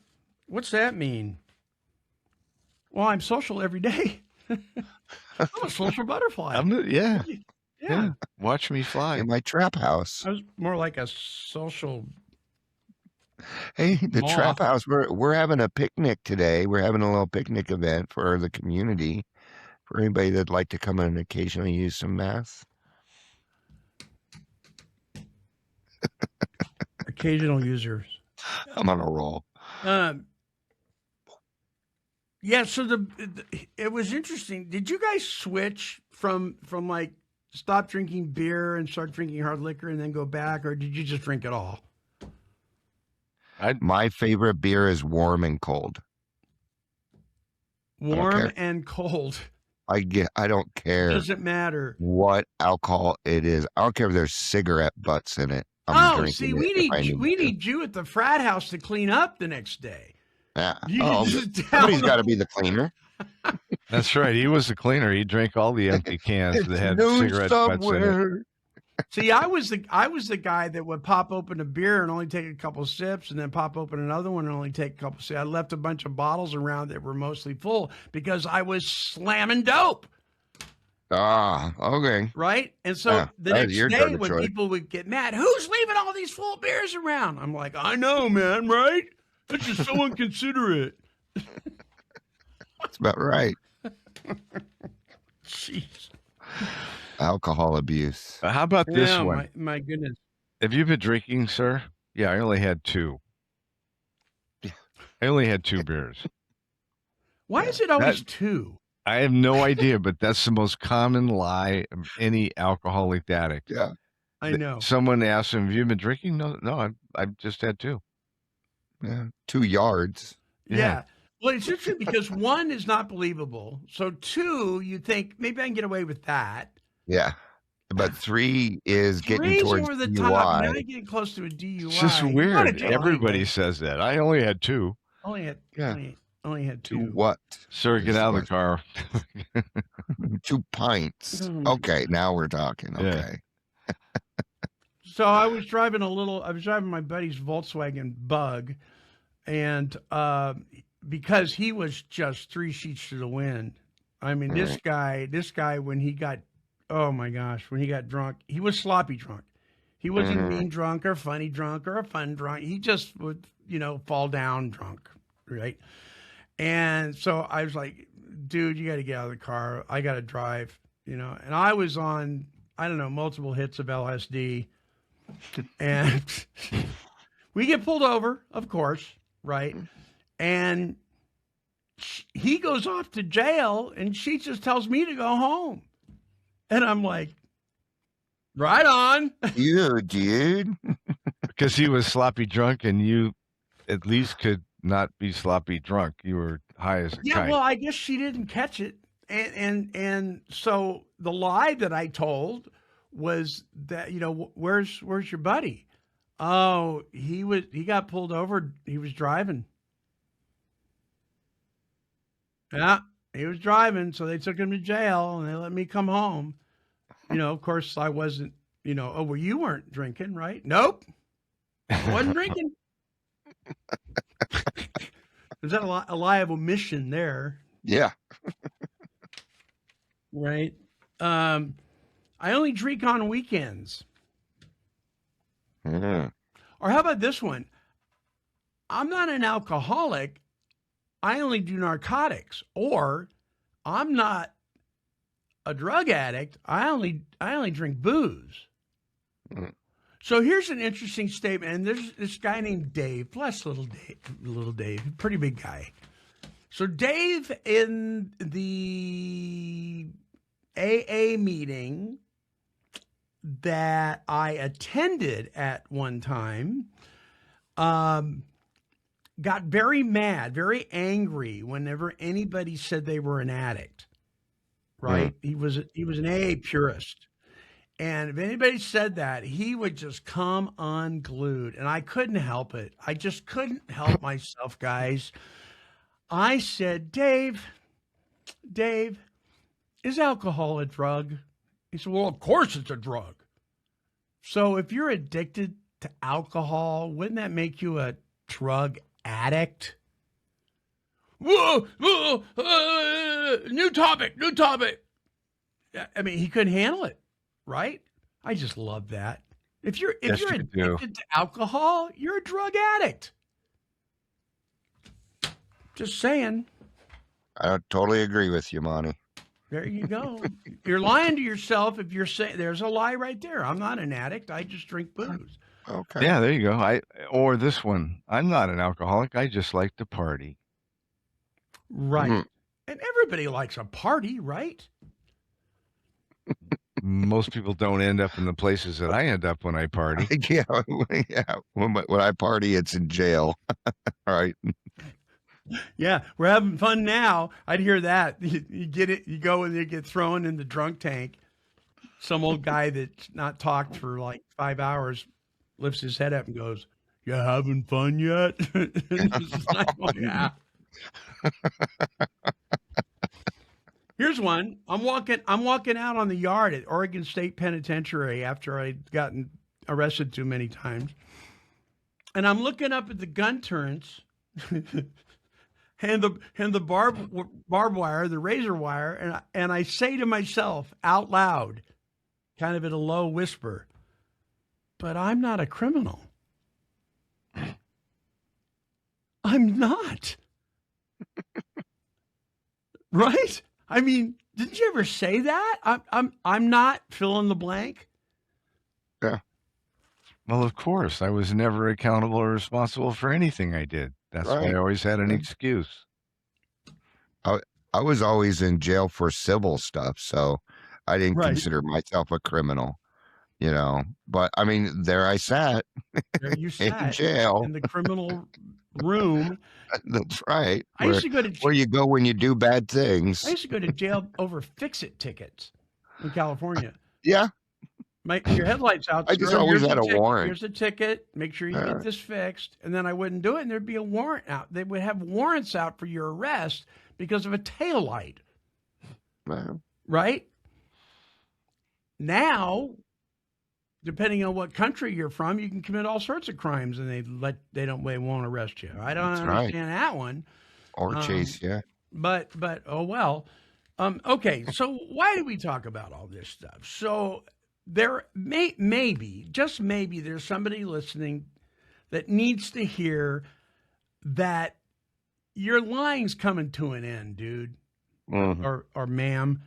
What's that mean? Well, I'm social every day. I'm a social butterfly. Yeah. Yeah. Watch me fly. In my trap house. I was more like a social. Hey, the moth. trap house. We're having a picnic today. We're having a little picnic event for the community. For anybody that'd like to come and occasionally use some meth. Occasional users. I'm on a roll. Yeah, so it was interesting. Did you guys switch from like stop drinking beer and start drinking hard liquor and then go back, or did you just drink it all? My favorite beer is warm and cold. Warm and cold. I don't care. Doesn't matter what alcohol it is. I don't care if there's cigarette butts in it. See, we need you at the frat house to clean up the next day. Yeah. Somebody's got to be the cleaner. That's right. He was the cleaner. He drank all the empty cans that had cigarette butts in it. See, I was the guy that would pop open a beer and only take a couple of sips, and then pop open another one and only take a couple of sips. I left a bunch of bottles around that were mostly full because I was slamming dope. Ah, okay. Right? And so the next day when people would get mad, who's leaving all these full beers around? I'm like, I know, man, right? That's just so inconsiderate. That's about right. Jeez. Alcohol abuse. How about this one? My goodness. Have you been drinking, sir? Yeah, I only had 2. I only had 2 beers. Why is it always 2? I have no idea, but that's the most common lie of any alcoholic addict. Yeah, I know. Someone asked him, "Have you been drinking?" No, I've just had 2. Yeah, 2 yards. Yeah. Well, it's interesting because 1 is not believable. So 2, you think maybe I can get away with that. Yeah, but 3 is getting towards over the DUI. top. Now you're getting close to a DUI. It's just weird. Everybody says that. I only had 2. Only had 2. What? Sir, get out of the car. 2 pints. Okay, now we're talking. Okay. Yeah. So I was driving my buddy's Volkswagen Bug, and because he was just 3 sheets to the wind. I mean, this guy, when he got drunk, he was sloppy drunk. He wasn't mean drunk or funny drunk or a fun drunk. He just would, fall down drunk, right? And so I was like, dude, you got to get out of the car. I got to drive, and I was on, I don't know, multiple hits of LSD. And we get pulled over, of course, right? And he goes off to jail, and she just tells me to go home. And I'm like, right on. You, dude. Because he was sloppy drunk, and you at least could not be sloppy drunk. You were high as a kite. Well, I guess she didn't catch it. And so the lie that I told was that, where's your buddy? Oh, he got pulled over. He was driving. Yeah, he was driving. So they took him to jail and they let me come home. Of course I wasn't, well, you weren't drinking, right? Nope. I wasn't drinking. Is that a lie of omission there? Yeah. Right. I only drink on weekends. Mm-hmm. Or how about this one? I'm not an alcoholic. I only do narcotics. Or I'm not a drug addict. I only drink booze. Mm. So here's an interesting statement. And there's this guy named Dave. Bless little Dave, pretty big guy. So Dave, in the AA meeting that I attended at one time, got very mad, very angry whenever anybody said they were an addict. Right? He was an AA purist. And if anybody said that, he would just come unglued. And I couldn't help it. I just couldn't help myself, guys. I said, Dave, is alcohol a drug? He said, well, of course it's a drug. So if you're addicted to alcohol, wouldn't that make you a drug addict? Whoa, new topic. I mean, he couldn't handle it, right? I just love that. If you're addicted to alcohol, you're a drug addict. Just saying. I totally agree with you, Monty. There you go. You're lying to yourself if you're saying there's a lie right there. I'm not an addict. I just drink booze. Okay. Yeah, there you go. Or this one. I'm not an alcoholic. I just like to party. Right. Mm-hmm. And everybody likes a party, right? Most people don't end up in the places that I end up when I party. Yeah. When I party, it's in jail. Right. Yeah, we're having fun now. I'd hear that. You get it. You go and you get thrown in the drunk tank. Some old guy that's not talked for like 5 hours lifts his head up and goes, "You having fun yet?" It's like, oh, yeah. Here's one. I'm walking out on the yard at Oregon State Penitentiary after I'd gotten arrested too many times. And I'm looking up at the gun turrets and the barbed wire, the razor wire, and I say to myself out loud, kind of in a low whisper, "But I'm not a criminal. I'm not." Right? I mean, didn't you ever say that? I'm not fill in the blank. Yeah. Well, of course, I was never accountable or responsible for anything I did. That's why I always had an excuse. I was always in jail for civil stuff, so I didn't consider myself a criminal, you know. But I mean, there I sat. There you sat in jail in the criminal room. That's right. I used to go to where you go when you do bad things. I used to go to jail over fix-it tickets in California. Yeah. Your headlights out. I just always had a warrant. Here's a ticket. Make sure you get this fixed. And then I wouldn't do it, and there'd be a warrant out. They would have warrants out for your arrest because of a taillight. Wow. Right? Now, depending on what country you're from, you can commit all sorts of crimes, and they won't arrest you. I don't understand that one. Or chase you. But oh well. Okay, so why do we talk about all this stuff? So there maybe, just maybe, there's somebody listening that needs to hear that your lying's coming to an end, dude, or ma'am.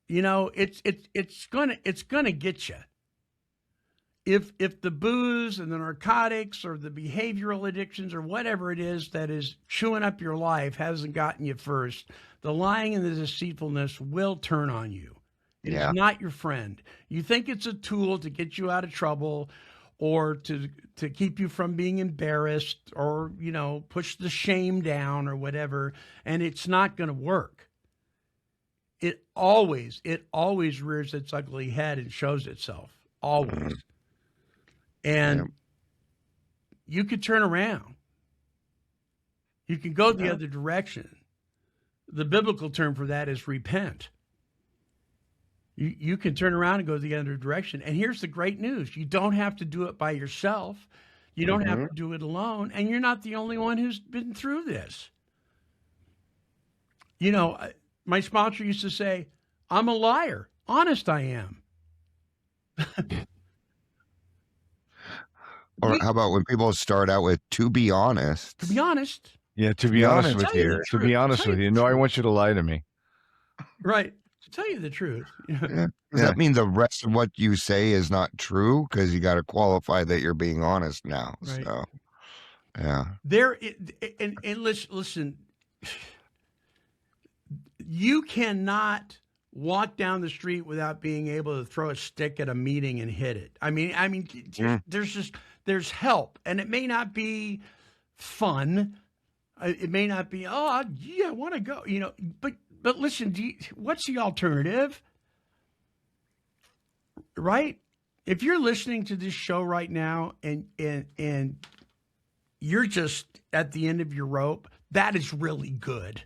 You know, it's gonna get you. If the booze and the narcotics or the behavioral addictions or whatever it is that is chewing up your life hasn't gotten you first, the lying and the deceitfulness will turn on you. It is not your friend. You think it's a tool to get you out of trouble or to keep you from being embarrassed or, you know, push the shame down or whatever, and it's not going to work. It always rears its ugly head and shows itself. Always. And you could turn around. You can go the other direction. The biblical term for that is repent. You can turn around and go the other direction. And here's the great news. You don't have to do it by yourself. You don't have to do it alone. And you're not the only one who's been through this. You know, my sponsor used to say, "I'm a liar. Honest I am." Or how about when people start out with "to be honest"? To be honest. Yeah, to be honest with you. To be honest with you. No, I want you to lie to me. Right. To tell you the truth. Yeah. Does that mean the rest of what you say is not true? Because you got to qualify that you're being honest now. Right. So, yeah. And listen, you cannot walk down the street without being able to throw a stick at a meeting and hit it. I mean, there's help, and it may not be fun. It may not be, I want to go, you know, but listen, what's the alternative? Right? If you're listening to this show right now and you're just at the end of your rope, that is really good.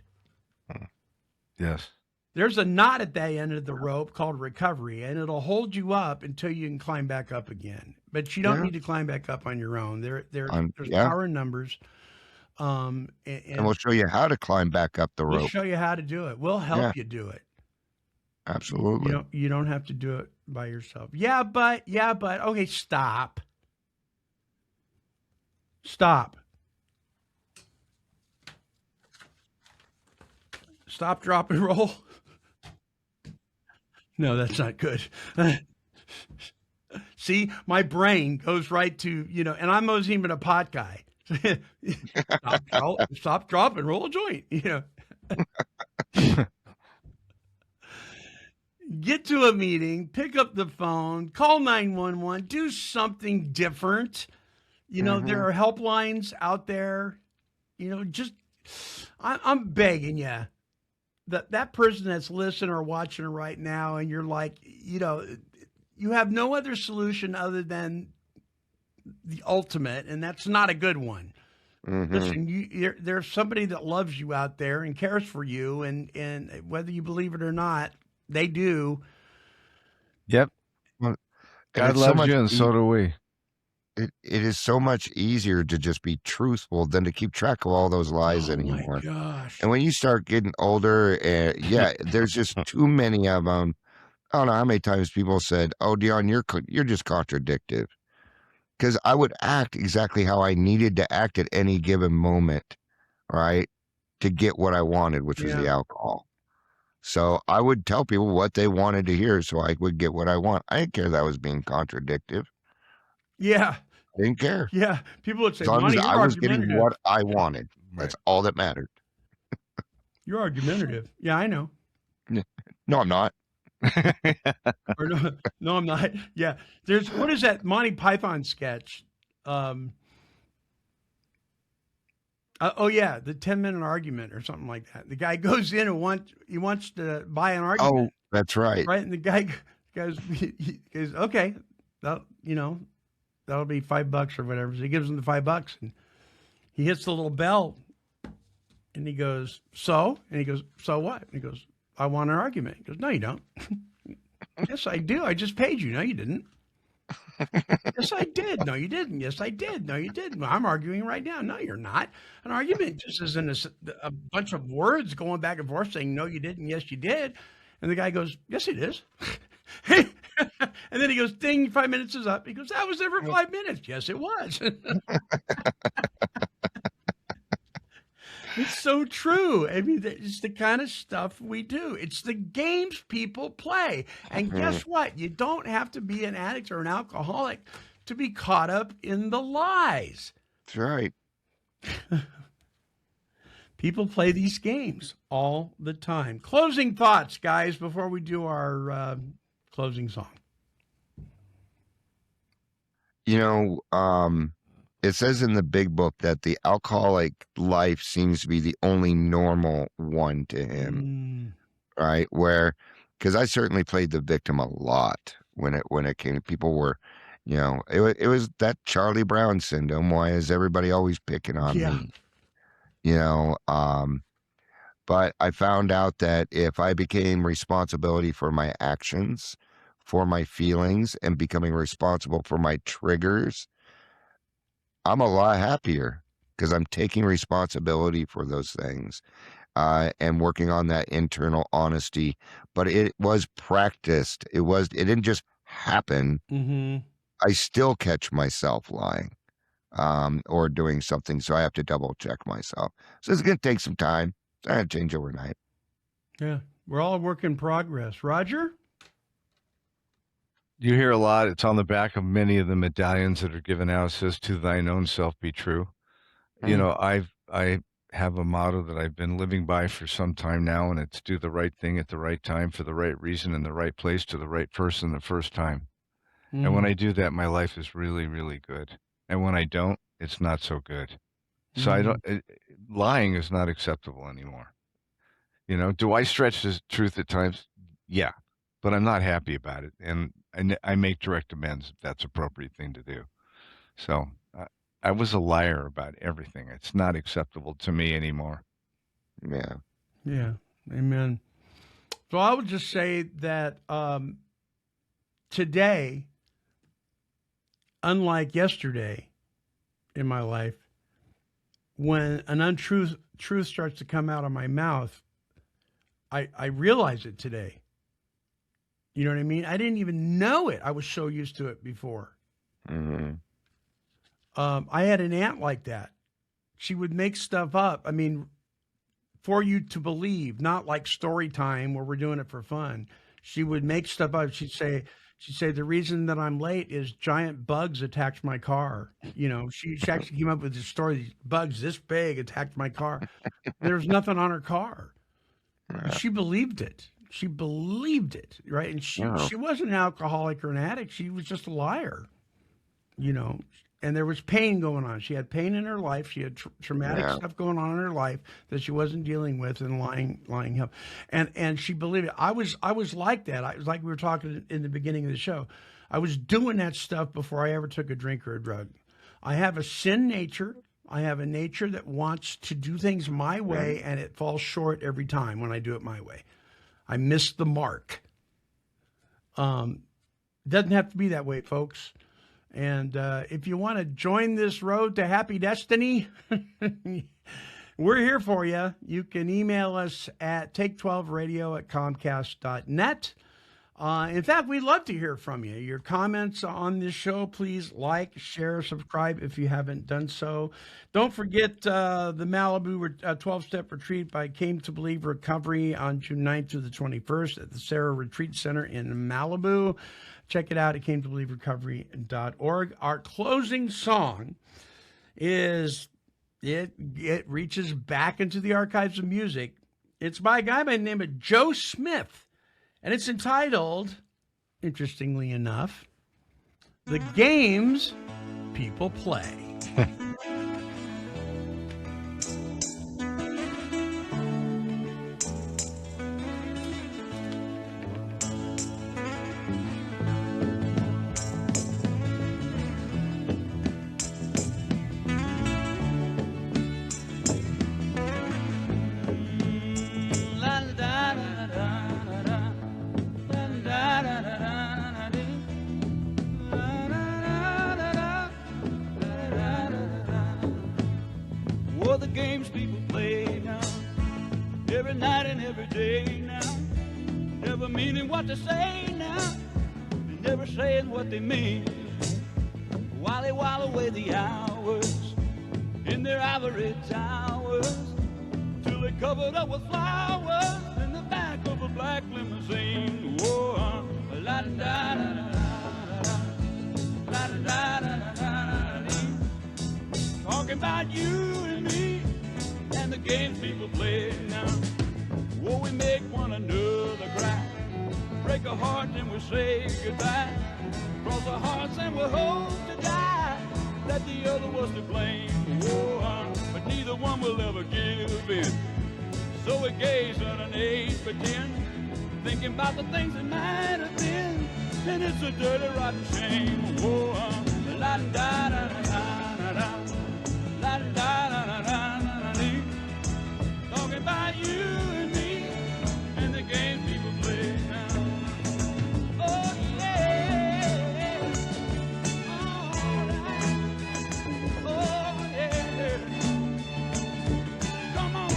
Yes. There's a knot at that end of the rope called recovery, and it'll hold you up until you can climb back up again. But you don't need to climb back up on your own. There's power in numbers. And we'll show you how to climb back up the rope. We'll show you how to do it. We'll help you do it. Absolutely. You don't have to do it by yourself. Yeah, but okay, stop. Stop, drop, and roll. No, that's not good. See, my brain goes right to, and I'm not even a pot guy. Stop, drop, and roll a joint, Get to a meeting, pick up the phone, call 911, do something different. There are helplines out there. I'm begging you. That person that's listening or watching right now, and you're like, you have no other solution other than the ultimate, and that's not a good one. Listen, there's somebody that loves you out there and cares for you, and whether you believe it or not, they do. Yep. Well, God loves you, and so do we. It is so much easier to just be truthful than to keep track of all those lies anymore. My gosh. And when you start getting older, there's just too many of them. I don't know how many times people said, "Oh, Dion, you're just contradictive," because I would act exactly how I needed to act at any given moment, right, to get what I wanted, which was the alcohol. So I would tell people what they wanted to hear, so I would get what I want. I didn't care that I was being contradictive. Yeah. I didn't care. Yeah. People would say, as long Monty, as I was getting what I wanted. That's all that mattered. You're argumentative. Yeah, I know. No, I'm not. Or no, I'm not. Yeah. What is that Monty Python sketch? The 10-minute argument or something like that. The guy goes in and wants to buy an argument. Oh, that's right. Right. And the guy goes, okay, that'll be $5 or whatever. So he gives him the $5 and he hits the little bell and he goes, so? And he goes, so what? And he goes, I want an argument. He goes, no, you don't. Yes, I do. I just paid you. No, you didn't. Yes, I did. No, you didn't. Yes, I did. No, you didn't. Well, I'm arguing right now. No, you're not. An argument just isn't a bunch of words going back and forth saying, no, you didn't. Yes, you did. And the guy goes, yes, it is. And then he goes, ding, 5 minutes is up. He goes, that was there for 5 minutes. Yes, it was. It's so true. I mean, it's the kind of stuff we do. It's the games people play. And guess what? You don't have to be an addict or an alcoholic to be caught up in the lies. That's right. People play these games all the time. Closing thoughts, guys, before we do our closing song. It says in the big book that the alcoholic life seems to be the only normal one to him, right? Because I certainly played the victim a lot when it came. People were, it was that Charlie Brown syndrome. Why is everybody always picking on me? But I found out that if I became responsibility for my actions, for my feelings, and becoming responsible for my triggers, I'm a lot happier because I'm taking responsibility for those things and working on that internal honesty. But it was practiced. It didn't just happen. I still catch myself lying or doing something, so I have to double check myself. So it's going to take some time. It's not going to change overnight. Yeah, we're all a work in progress. Roger? You hear a lot. It's on the back of many of the medallions that are given out. It says, "To thine own self be true." I have a motto that I've been living by for some time now, and it's do the right thing at the right time for the right reason in the right place to the right person the first time. And when I do that, my life is really, really good. And when I don't, it's not so good. So lying is not acceptable anymore. Do I stretch the truth at times? Yeah, but I'm not happy about it. And I make direct amends if that's an appropriate thing to do. So I was a liar about everything. It's not acceptable to me anymore. Yeah. Yeah. Amen. So I would just say that today, unlike yesterday in my life, when an truth starts to come out of my mouth, I realize it today. You know what I mean? I didn't even know it. I was so used to it before. Mm-hmm. I had an aunt like that. She would make stuff up. I mean, for you to believe, not like story time where we're doing it for fun. She would make stuff up. She'd say, the reason that I'm late is giant bugs attacked my car. You know, she actually came up with this story. These bugs this big attacked my car. There's nothing on her car. She believed it. She believed it, right? And she wasn't an alcoholic or an addict. She was just a liar, you know. And there was pain going on. She had pain in her life. She had traumatic stuff going on in her life that she wasn't dealing with, and lying help. And she believed it. I was like that. I was like we were talking in the beginning of the show. I was doing that stuff before I ever took a drink or a drug. I have a sin nature. I have a nature that wants to do things my way, and it falls short every time when I do it my way. I miss the mark. Doesn't have to be that way, folks. And if you want to join this road to happy destiny, we're here for you. You can email us at take12radio@comcast.net. In fact, we'd love to hear from you. Your comments on this show, please like, share, subscribe if you haven't done so. Don't forget the Malibu 12-step retreat by Came to Believe Recovery on June 9th through the 21st at the Sarah Retreat Center in Malibu. Check it out at cametobelieverecovery.org. Our closing song is, it reaches back into the archives of music. It's by a guy by the name of Joe Smith. And it's entitled, interestingly enough, The Games People Play. The games people play now, every night and every day now, never meaning what they say now, and never saying what they mean, while they while away the hours in their ivory towers, till they're covered up with flowers in the back of a black limousine. Whoa, la da da da da, la da da da da, talking about you and me and the games people play now. Oh, we make one another cry, break a heart and we say goodbye, cross our hearts and we hope to die that the other was to blame. Oh, but neither one will ever give in, so we gaze on an age pretend, thinking about the things that might have been, and it's a dirty rotten shame. Oh, la da da da da da, la da da da da da, talking about you and me and the games people play now. Oh yeah, alright, oh yeah, come on,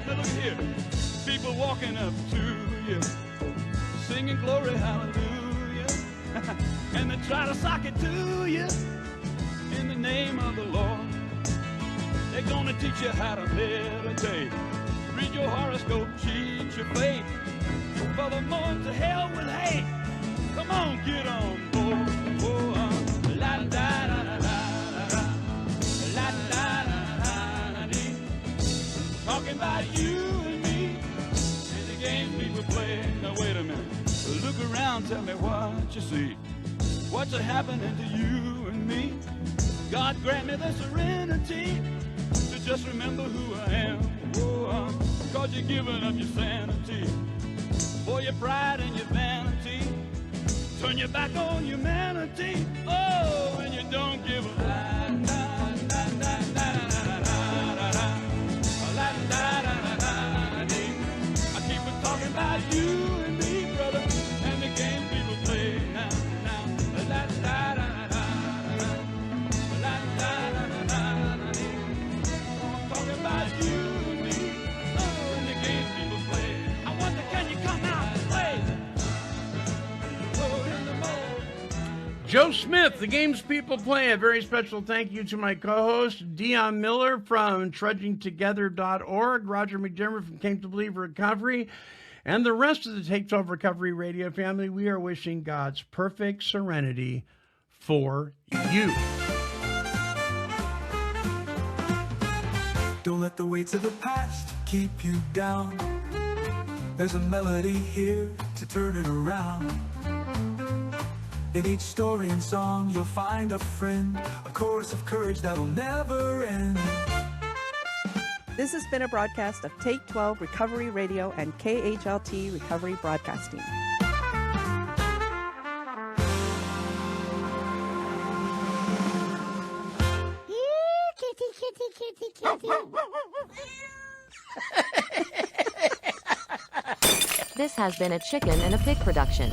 now look here, people walking up to you, singing glory hallelujah, and they try to sock it to you in the name of the Lord. They're gonna teach you how to meditate, read your horoscope, cheat your fate, for the moon to hell with hate. Come on, get on board. Oh, la da da da da da, la da da da da dee, talking about you and me and the games people play. Now wait a minute. Look around, tell me what you see. What's happening to you and me? God grant me the serenity to just remember who I am. Oh, cause you're giving up your sanity for your pride and your vanity. Turn your back on humanity. Oh, and you don't give a I keep on talking about you and me, brother, and the game people play now, la da da da da. Joe Smith, the games people play. A very special thank you to my co-host, Dion Miller from trudgingtogether.org, Roger McDermott from Came to Believe Recovery, and the rest of the Take 12 Recovery Radio family. We are wishing God's perfect serenity for you. Don't let the weights of the past keep you down. There's a melody here to turn it around. In each story and song you'll find a friend, a chorus of courage that'll never end. This has been a broadcast of Take 12 Recovery Radio and KHLT Recovery Broadcasting. Kitty, kitty, kitty, kitty. This has been a Chicken and a Pig production.